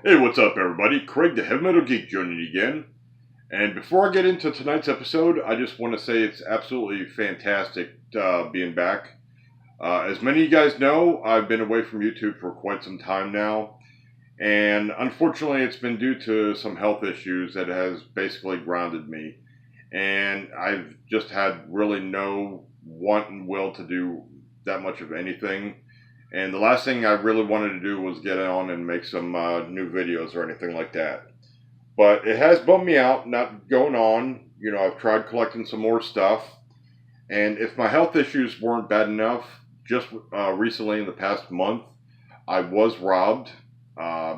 Hey, what's up, everybody? Craig the Heavy Metal Geek joining you again. And before I get into tonight's episode, I just want to say it's absolutely fantastic being back. As many of you guys know, I've been away from YouTube for quite some time now. And unfortunately, it's been due to some health issues that has basically grounded me. And I've just had really no want and will to do that much of anything. And the last thing I really wanted to do was get on and make some new videos or anything like that. But it has bummed me out not going on. You know, I've tried collecting some more stuff. And if my health issues weren't bad enough, just recently in the past month, I was robbed.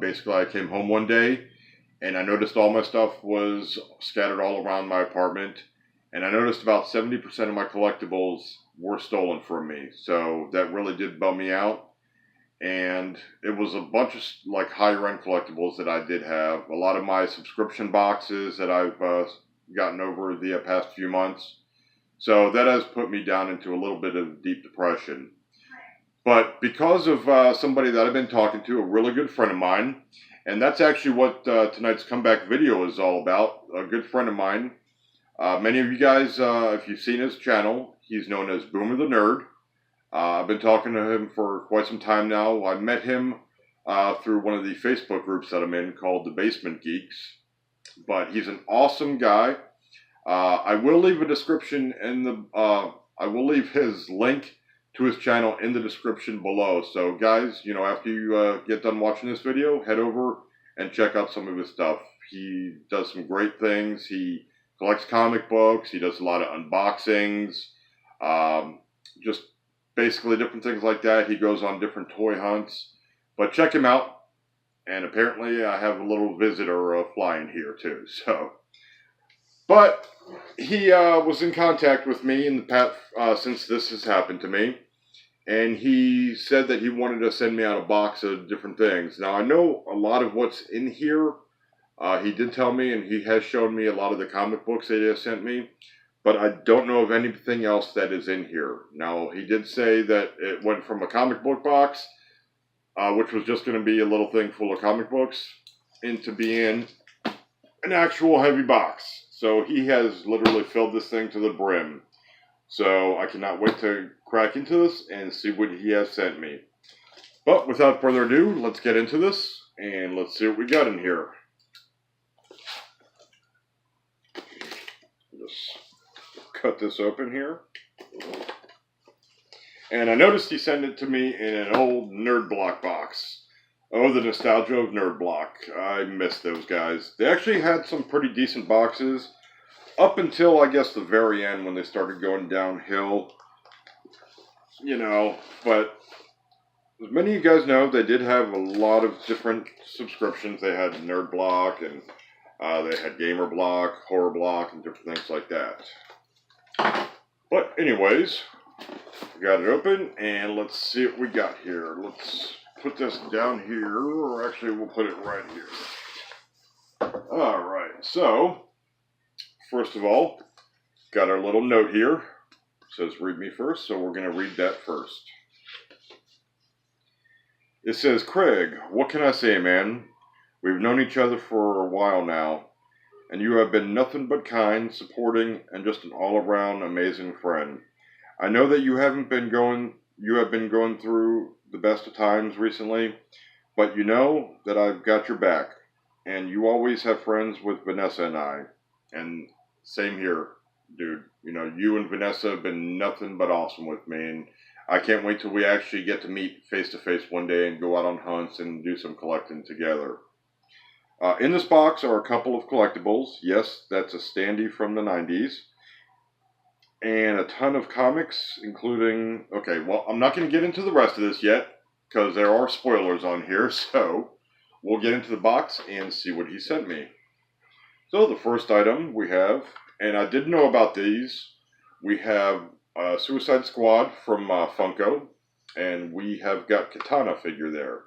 Basically, I came home one day and I noticed all my stuff was scattered all around my apartment. And I noticed about 70% of my collectibles were stolen from me. So that really did bum me out. And it was a bunch of like higher end collectibles that I did have. A lot of my subscription boxes that I've gotten over the past few months. So that has put me down into a little bit of deep depression. But because of somebody that I've been talking to, a really good friend of mine, and that's actually what tonight's comeback video is all about. A good friend of mine. Many of you guys, if you've seen his channel, he's known as Boomer the Nerd. I've been talking to him for quite some time now. I met him through one of the Facebook groups that I'm in called The Basement Geeks. But he's an awesome guy. I will leave a description in the. I will leave his link to his channel in the description below. So guys, you know, after you get done watching this video, head over and check out some of his stuff. He does some great things. He collects comic books. He does a lot of unboxings. Just basically different things like that. He goes on different toy hunts. But check him out. And apparently I have a little visitor flying here too. But he was in contact with me in the past since this has happened to me. And he said that he wanted to send me out a box of different things. Now I know a lot of what's in here. He did tell me, and he has shown me a lot of the comic books that he has sent me. But I don't know of anything else that is in here. Now, he did say that it went from a comic book box, which was just going to be a little thing full of comic books, into being an actual heavy box. So he has literally filled this thing to the brim. So I cannot wait to crack into this and see what he has sent me. But without further ado, let's get into this, and let's see what we got in here. Just cut this open here. And I noticed he sent it to me in an old Nerd Block box. Oh, the nostalgia of Nerd Block. I miss those guys. They actually had some pretty decent boxes up until, I guess, the very end when they started going downhill. You know, but as many of you guys know, they did have a lot of different subscriptions. They had Nerd Block, and they had Gamer Block, Horror Block, and different things like that. But anyways, we got it open, and let's see what we got here. Let's put this down here, or actually we'll put it right here. Alright, so, first of all, got our little note here. It says read me first, so we're going to read that first. It says, Craig, what can I say, man? We've known each other for a while now, and you have been nothing but kind, supporting, and just an all-around amazing friend. I know that you have been going through the best of times recently, but you know that I've got your back, and you always have friends with Vanessa and I. And same here, dude. You know, you and Vanessa have been nothing but awesome with me, and I can't wait till we actually get to meet face-to-face one day and go out on hunts and do some collecting together. In this box are a couple of collectibles. Yes, that's a standee from the 90s. And a ton of comics, including... Okay, well, I'm not going to get into the rest of this yet, because there are spoilers on here, so we'll get into the box and see what he sent me. So the first item we have, and I didn't know about these, we have Suicide Squad from Funko, and we have got Katana figure there.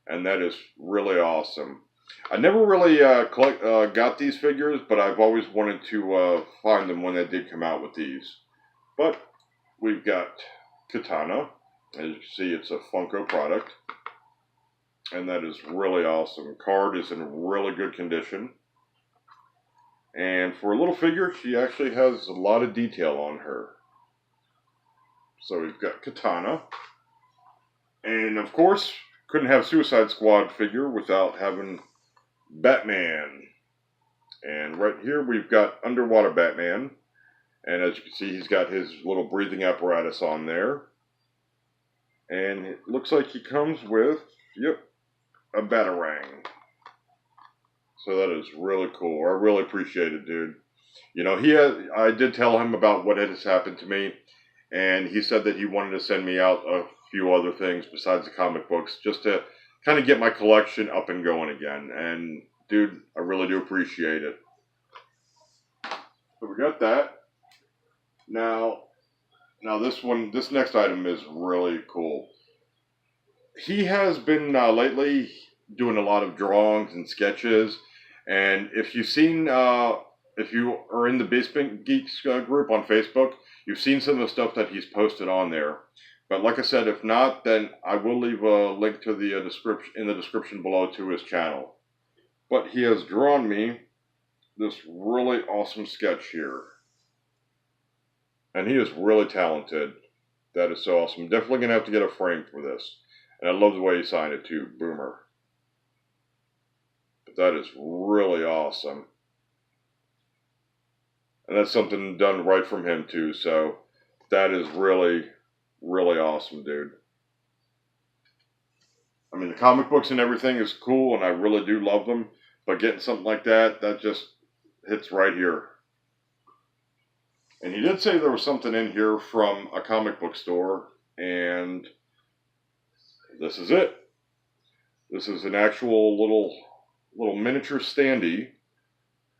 And that is really awesome. I never really got these figures, but I've always wanted to find them when they did come out with these. But we've got Katana. As you can see, it's a Funko product. And that is really awesome. Card is in really good condition. And for a little figure, she actually has a lot of detail on her. So we've got Katana. And of course, couldn't have Suicide Squad figure without having Batman. And right here we've got Underwater Batman. And as you can see, he's got his little breathing apparatus on there. And it looks like he comes with, yep, a Batarang. So that is really cool. I really appreciate it, dude. You know, I did tell him about what has happened to me, and he said that he wanted to send me out a few other things besides the comic books, just to kind of get my collection up and going again. And, dude, I really do appreciate it. So we got that. Now this next item is really cool. He has been lately doing a lot of drawings and sketches, and if you are in the Basement Geeks group on Facebook, you've seen some of the stuff that he's posted on there. But like I said, if not, then I will leave a link to the description below to his channel. But he has drawn me this really awesome sketch here. And he is really talented. That is so awesome. Definitely going to have to get a frame for this. And I love the way he signed it too, Boomer. But that is really awesome. And that's something done right from him too. So that is really, really awesome, dude. I mean, the comic books and everything is cool, and I really do love them. But getting something like that just hits right here. And he did say there was something in here from a comic book store, and this is it. This is an actual little miniature standee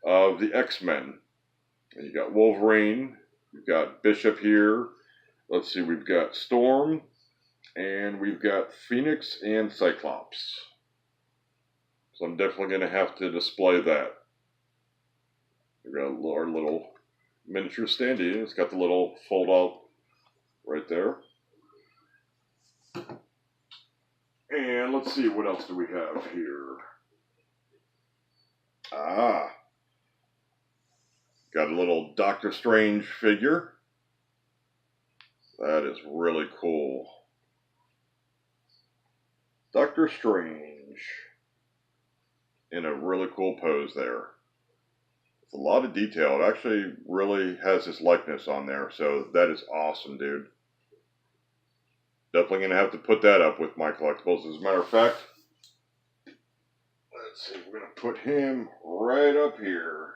of the X-Men. And you got Wolverine, you've got Bishop here. Let's see, we've got Storm, and we've got Phoenix and Cyclops. So I'm definitely going to have to display that. We've got our little miniature standee. It's got the little fold out right there. And let's see, what else do we have here? Got a little Doctor Strange figure. That is really cool. Doctor Strange in a really cool pose there. It's a lot of detail. It actually really has his likeness on there, so that is awesome, dude. Definitely going to have to put that up with my collectibles. As a matter of fact, let's see, we're going to put him right up here.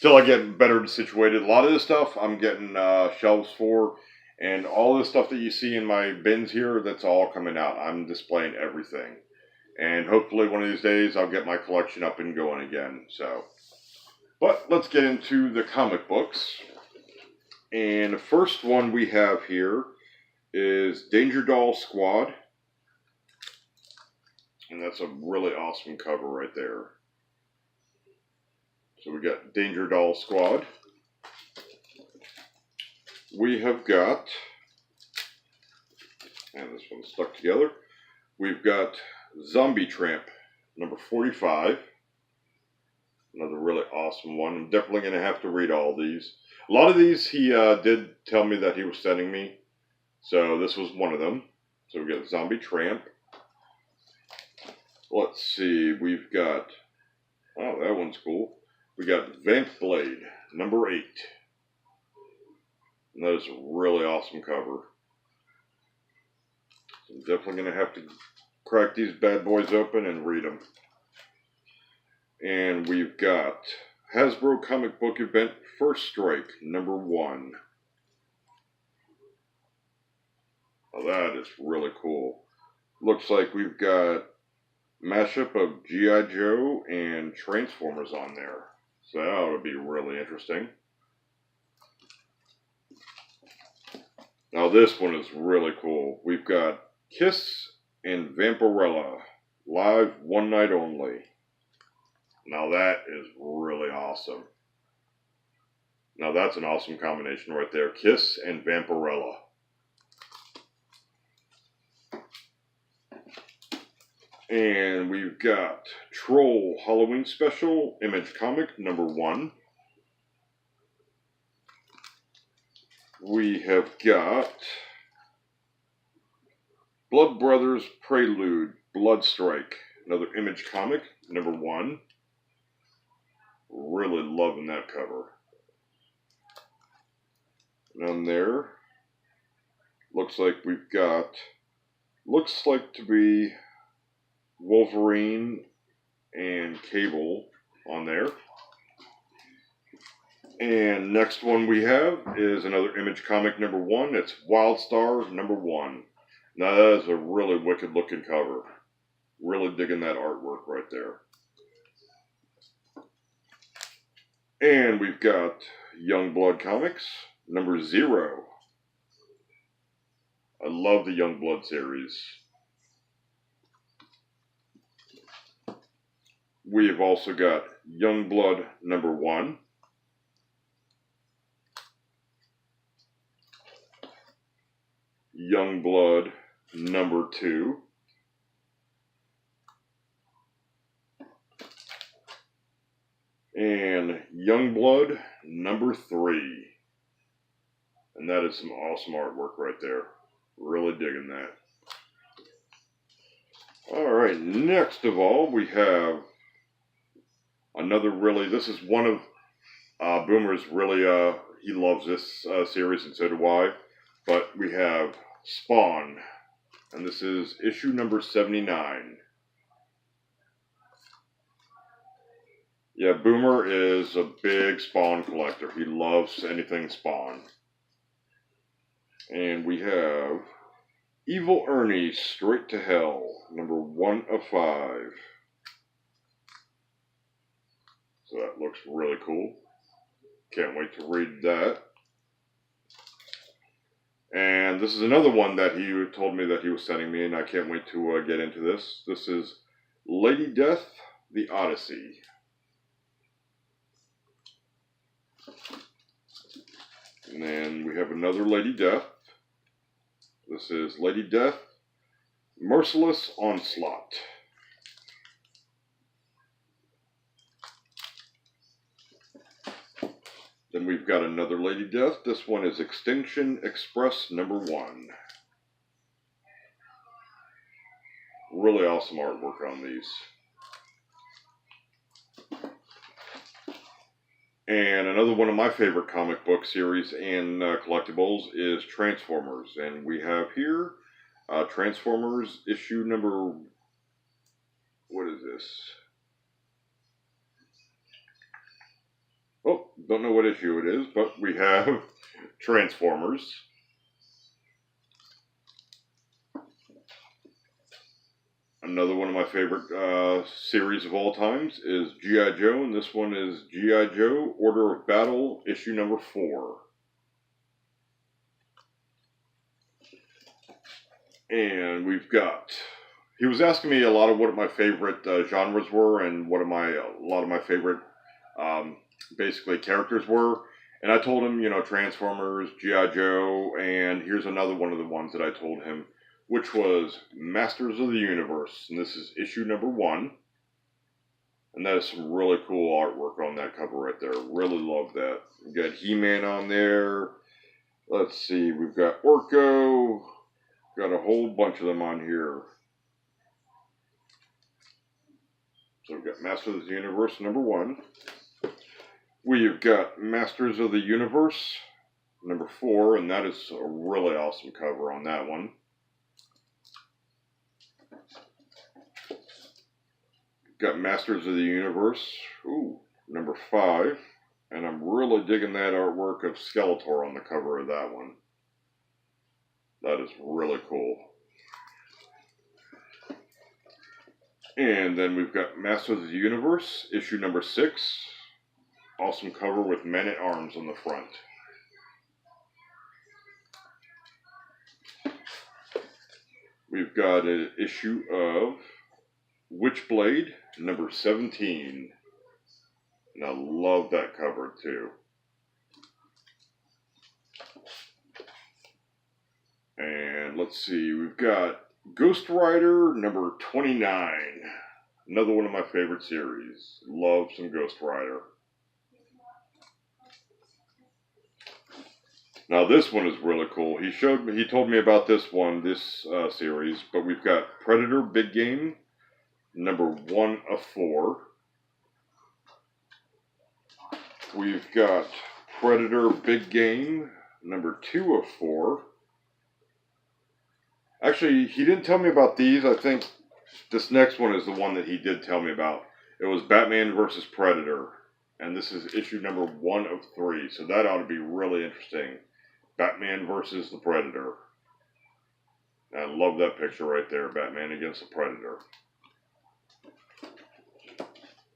Till I get better situated. A lot of this stuff I'm getting shelves for, and all this stuff that you see in my bins here, that's all coming out. I'm displaying everything. And hopefully one of these days I'll get my collection up and going again. So, but let's get into the comic books. And the first one we have here is Danger Doll Squad. And that's a really awesome cover right there. So we got Danger Doll Squad. We have got, and this one's stuck together, we've got Zombie Tramp, number 45. Another really awesome one. I'm definitely going to have to read all these. A lot of these he did tell me that he was sending me. So this was one of them. So we got Zombie Tramp. Let's see. We've got, oh, that one's cool. We got Vamp Blade, number 8. And that is a really awesome cover. So I'm definitely going to have to crack these bad boys open and read them. And we've got Hasbro Comic Book Event First Strike, number 1. Oh, that is really cool. Looks like we've got mashup of G.I. Joe and Transformers on there. So that would be really interesting. Now this one is really cool. We've got Kiss and Vampirella, live one night only. Now that is really awesome. Now that's an awesome combination right there. Kiss and Vampirella. And we've got Troll Halloween Special, Image Comic, number 1. We have got Blood Brothers Prelude, Blood Strike, another Image Comic, number 1. Really loving that cover. And on there, looks like we've got, looks like to be Wolverine and Cable on there. And next one we have is another Image Comic number 1. It's Wildstar number 1. Now that is a really wicked looking cover. Really digging that artwork right there. And we've got Youngblood Comics number 0. I love the Youngblood series. We have also got Youngblood number 1. Youngblood number 2. And Youngblood number 3. And that is some awesome artwork right there. Really digging that. Alright, next of all, we have another really, this is one of Boomer's really, he loves this series, and so do I. But we have Spawn, and this is issue number 79. Yeah, Boomer is a big Spawn collector. He loves anything Spawn. And we have Evil Ernie, Straight to Hell, number 1 of 5. So that looks really cool. Can't wait to read that. And this is another one that he told me that he was sending me, and I can't wait to get into this. This is Lady Death, The Odyssey. And then we have another Lady Death. This is Lady Death, Merciless Onslaught. Then we've got another Lady Death. This one is Extinction Express number 1. Really awesome artwork on these. And another one of my favorite comic book series and collectibles is Transformers. And we have here Transformers issue number, what is this? Oh, don't know what issue it is, but we have Transformers. Another one of my favorite series of all times is G.I. Joe, and this one is G.I. Joe Order of Battle, issue number 4. And we've got, he was asking me a lot of what my favorite genres were and what a lot of my favorite basically characters were. And I told him, you know, Transformers, G.I. Joe, and here's another one of the ones that I told him, which was Masters of the Universe. And this is issue number 1. And that is some really cool artwork on that cover right there. Really love that. We've got He-Man on there. Let's see, we've got Orko. Got a whole bunch of them on here. So we've got Masters of the Universe number 1. We've got Masters of the Universe number 4, and that is a really awesome cover on that one. Got Masters of the Universe, number 5, and I'm really digging that artwork of Skeletor on the cover of that one. That is really cool. And then we've got Masters of the Universe, issue number 6. Awesome cover with Men-at-Arms on the front. We've got an issue of Witchblade, number 17. And I love that cover too. And let's see, we've got Ghost Rider number 29. Another one of my favorite series. Love some Ghost Rider. Now this one is really cool. He told me about this series, but we've got Predator Big Game, number 1 of 4. We've got Predator Big Game, number 2 of 4. Actually, he didn't tell me about these. I think this next one is the one that he did tell me about. It was Batman versus Predator, and this is issue number 1 of 3, so that ought to be really interesting. Batman versus the Predator. I love that picture right there, Batman against the Predator.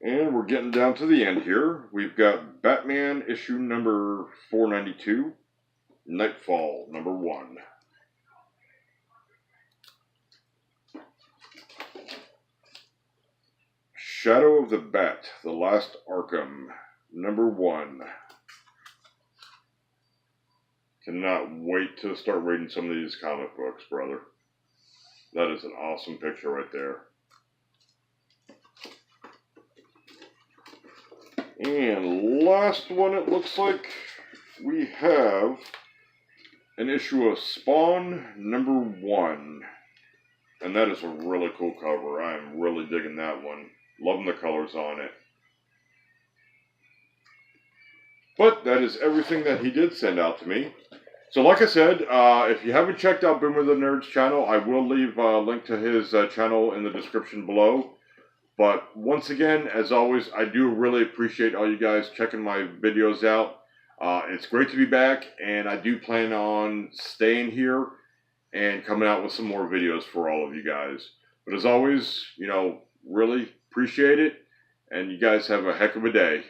And we're getting down to the end here. We've got Batman issue number 492, Nightfall number 1. Shadow of the Bat, The Last Arkham, number 1. Cannot wait to start reading some of these comic books, brother. That is an awesome picture right there. And last one, it looks like we have an issue of Spawn number 1. And that is a really cool cover. I am really digging that one. Loving the colors on it. But that is everything that he did send out to me. So like I said, if you haven't checked out Boomer the Nerd's channel, I will leave a link to his channel in the description below. But once again, as always, I do really appreciate all you guys checking my videos out. It's great to be back, and I do plan on staying here and coming out with some more videos for all of you guys. But as always, really appreciate it, and you guys have a heck of a day.